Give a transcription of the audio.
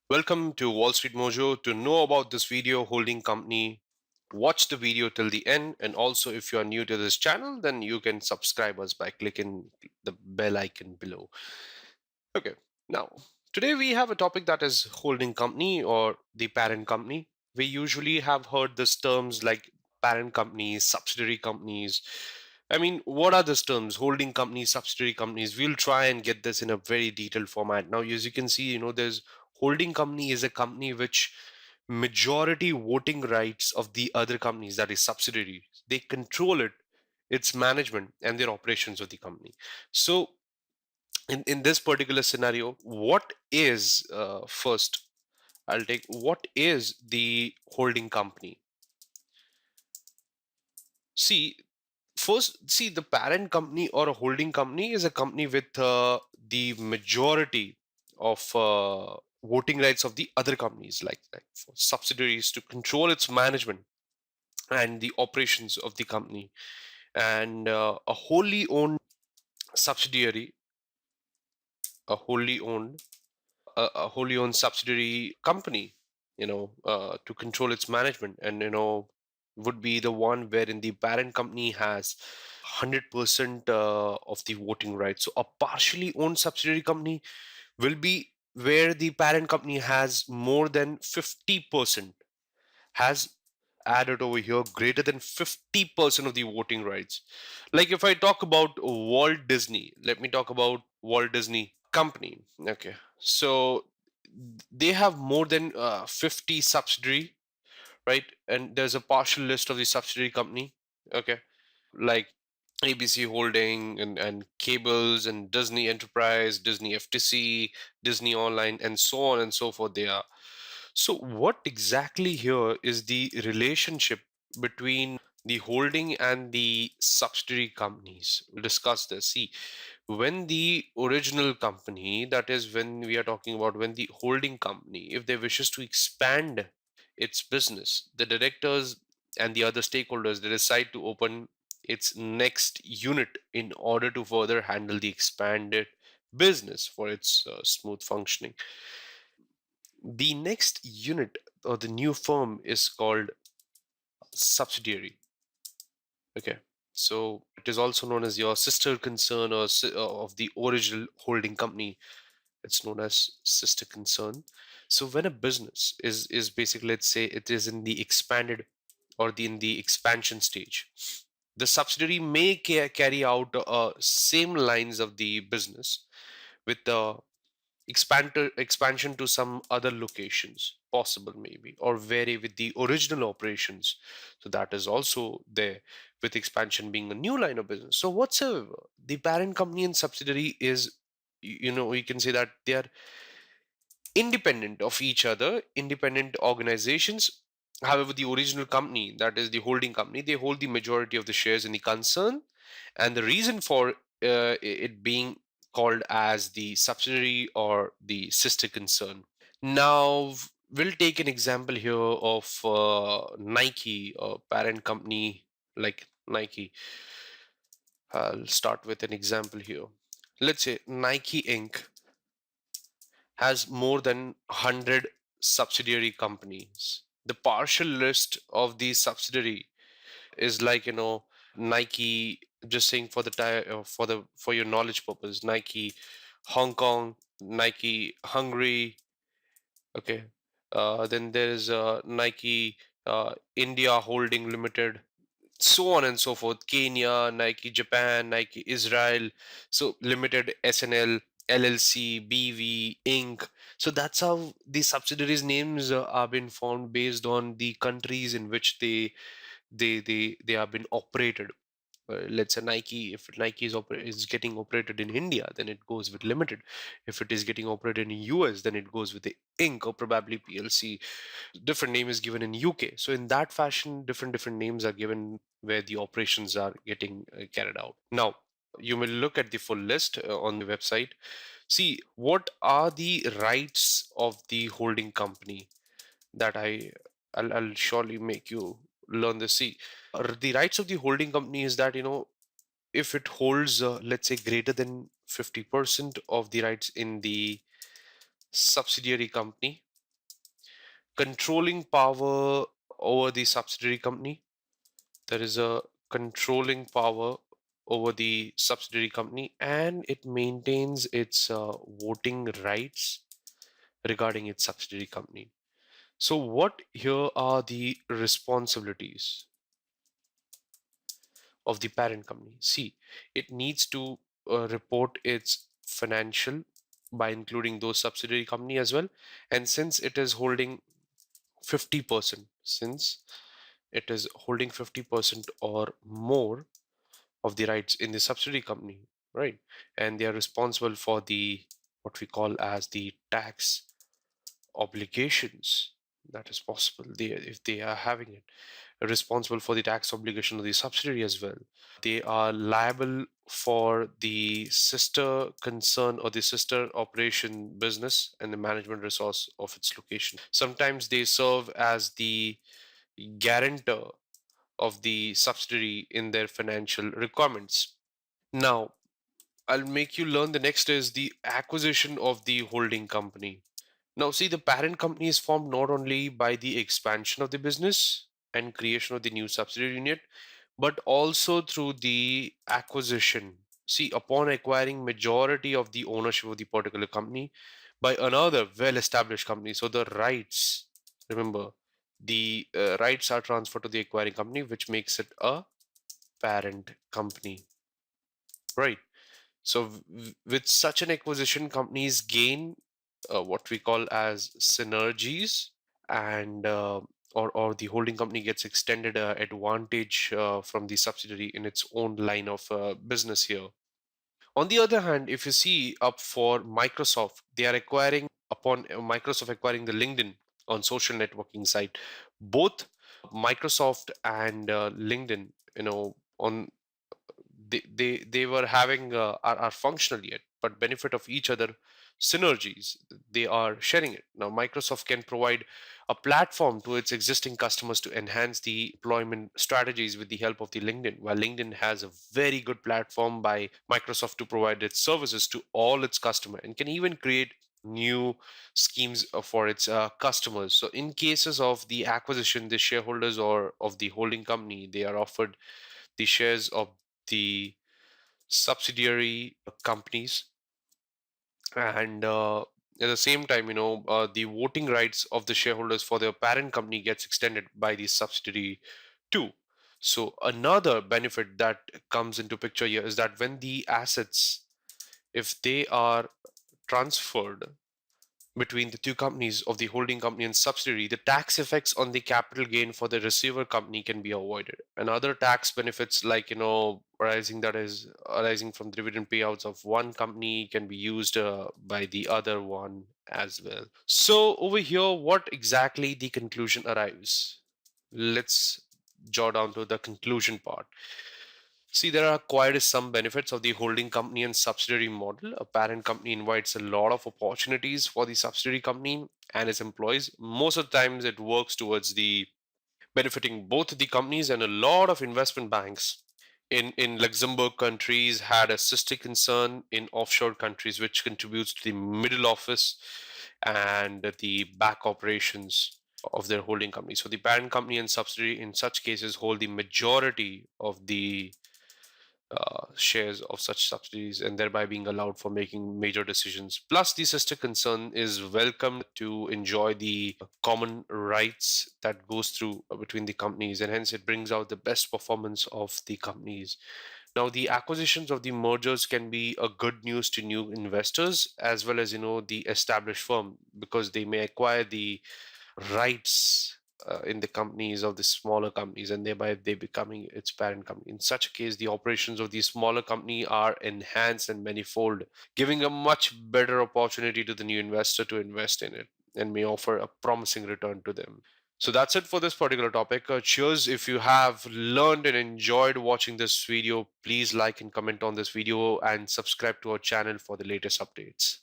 Welcome to Wall Street Mojo. To know about this video holding company, watch the video till the end. And also, if you are new to this channel, then you can subscribe us by clicking the bell icon below. Okay, now today we have a topic that is holding company or the parent company. We usually have heard these terms like parent companies, subsidiary companies. I mean, what are these terms? Holding companies, subsidiary companies. We'll try and get this in a very detailed format. Now, as you can see, there's holding company is a company which majority voting rights of the other companies, that is subsidiaries. They control it, its management and their operations of the company. So in this particular scenario, what is first I'll take what is the holding company. See, first, see, the parent company or a holding company is a company with the majority of voting rights of the other companies, like for subsidiaries to control its management and the operations of the company. And a wholly owned subsidiary, a wholly owned a wholly owned subsidiary company, to control its management, and would be the one wherein the parent company has 100% of the voting rights. So a partially owned subsidiary company will be where the parent company has more than 50%, has added over here greater than 50% of the voting rights. Like if I talk about Walt Disney, let me talk about Walt Disney Company. Okay, so they have more than 50 subsidiary, right? And there's a partial list of the subsidiary company. Okay, like ABC Holding and Cables and Disney Enterprise, Disney FTC, Disney Online, and so on and so forth. They are. So, what exactly here is the relationship between the holding and the subsidiary companies? We'll discuss this. See, when the original company, that is when we are talking about when the holding company, if they wishes to expand its business, the directors and the other stakeholders, they decide to open its next unit in order to further handle the expanded business for its smooth functioning. The next unit or the new firm is called subsidiary. Okay. So it is also known as your sister concern or of the original holding company. It's known as sister concern. So when a business is basically, let's say it is in the expanded or in the expansion stage, the subsidiary may carry out same lines of the business with the expansion to some other locations possible, maybe, or vary with the original operations. So that is also there, with expansion being a new line of business. So whatsoever, the parent company and subsidiary is, you can say that they are independent of each other, independent organizations. However, the original company, that is the holding company, they hold the majority of the shares in the concern, and the reason for it being called as the subsidiary or the sister concern. Now, we'll take an example here of Nike, a parent company like Nike. I'll start with an example here. Let's say Nike Inc. has more than 100 subsidiary companies. The partial list of these subsidiary is like, Nike, just saying for the for your knowledge purpose, Nike Hong Kong, Nike Hungary. Okay. Then there's Nike India Holding Limited, so on and so forth. Kenya, Nike Japan, Nike Israel, so Limited, SNL, LLC, BV, Inc. So that's how the subsidiaries names are been formed based on the countries in which they have been operated. Let's say Nike, if Nike is getting operated in India, then it goes with Limited. If it is getting operated in US, then it goes with the Inc. or probably PLC. Different name is given in UK. So in that fashion, different names are given where the operations are getting carried out. Now, you will look at the full list on the website. See what are the rights of the holding company that I'll surely make you learn this. See, the rights of the holding company is that, if it holds, let's say, greater than 50% of the rights in the subsidiary company, controlling power over the subsidiary company. There is a controlling power over the subsidiary company, and it maintains its voting rights regarding its subsidiary company. So what here are the responsibilities of the parent company? See, it needs to report its financial by including those subsidiary company as well. And since it is holding 50%, since it is holding 50% or more of the rights in the subsidiary company, right? And they are responsible for the what we call as the tax obligations that is possible. They, if they are having it, responsible for the tax obligation of the subsidiary as well. They are liable for the sister concern or the sister operation business and the management resource of its location. Sometimes they serve as the guarantor of the subsidiary in their financial requirements. Now, I'll make you learn the next is the acquisition of the holding company. Now, see, the parent company is formed not only by the expansion of the business and creation of the new subsidiary unit, but also through the acquisition. See, upon acquiring majority of the ownership of the particular company by another well-established company, so the rights, remember, the rights are transferred to the acquiring company, which makes it a parent company, right? So with such an acquisition, companies gain what we call as synergies, and or the holding company gets extended advantage from the subsidiary in its own line of business here. On the other hand, if you see up for Microsoft, they are acquiring upon Microsoft acquiring the LinkedIn on social networking site. Both Microsoft and LinkedIn, on they were having are functional yet, but benefit of each other synergies. They are sharing it. Now Microsoft can provide a platform to its existing customers to enhance the deployment strategies with the help of the LinkedIn, while LinkedIn has a very good platform by Microsoft to provide its services to all its customers and can even create new schemes for its customers. So in cases of the acquisition, the shareholders or of the holding company, they are offered the shares of the subsidiary companies, and at the same time, the voting rights of the shareholders for their parent company gets extended by the subsidiary too. So another benefit that comes into picture here is that when the assets, if they are transferred between the two companies of the holding company and subsidiary, the tax effects on the capital gain for the receiver company can be avoided. And other tax benefits like, arising from dividend payouts of one company can be used by the other one as well. So over here, what exactly the conclusion arrives? Let's jot down to the conclusion part. See, there are quite some benefits of the holding company and subsidiary model. A parent company invites a lot of opportunities for the subsidiary company and its employees. Most of the times, it works towards the benefiting both the companies, and a lot of investment banks in Luxembourg countries had a sister concern in offshore countries, which contributes to the middle office and the back operations of their holding company. So the parent company and subsidiary in such cases hold the majority of the shares of such subsidiaries, and thereby being allowed for making major decisions. Plus, the sister concern is welcome to enjoy the common rights that goes through between the companies, and hence it brings out the best performance of the companies. Now, the acquisitions of the mergers can be a good news to new investors as well as the established firm, because they may acquire the rights in the companies of the smaller companies, and thereby they becoming its parent company. In such a case, the operations of the smaller company are enhanced and manifold, giving a much better opportunity to the new investor to invest in it and may offer a promising return to them. So that's it for this particular topic. Cheers. If you have learned and enjoyed watching this video, please like and comment on this video and subscribe to our channel for the latest updates.